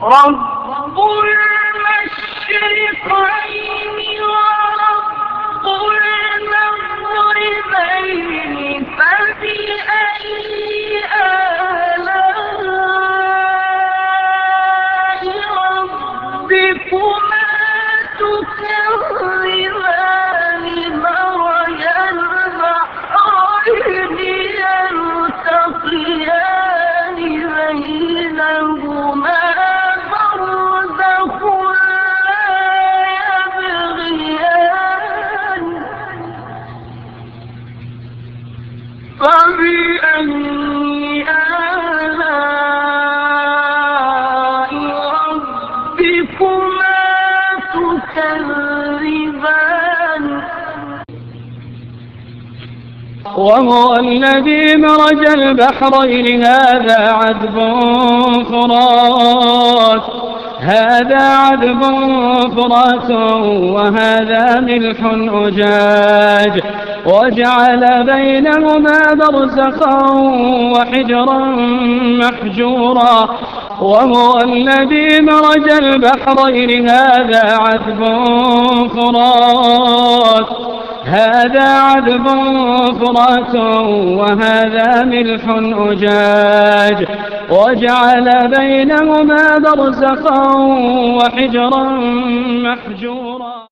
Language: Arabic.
رب المشرقين ورب المغربين فبأي آلاء ربكما تكذبان مرج البحرين يلتقيان بينهما فبأي آلاء ربكما تكذبان وهو الذي مرج البحرين هذا عذب فرات وهذا ملح أجاج وجعل بينهما برزخا وحجرا محجورا وهو الذي مرج البحرين هذا عذب فرات وهذا ملح أجاج وجعل بينهما برزخا وحجرا محجورا.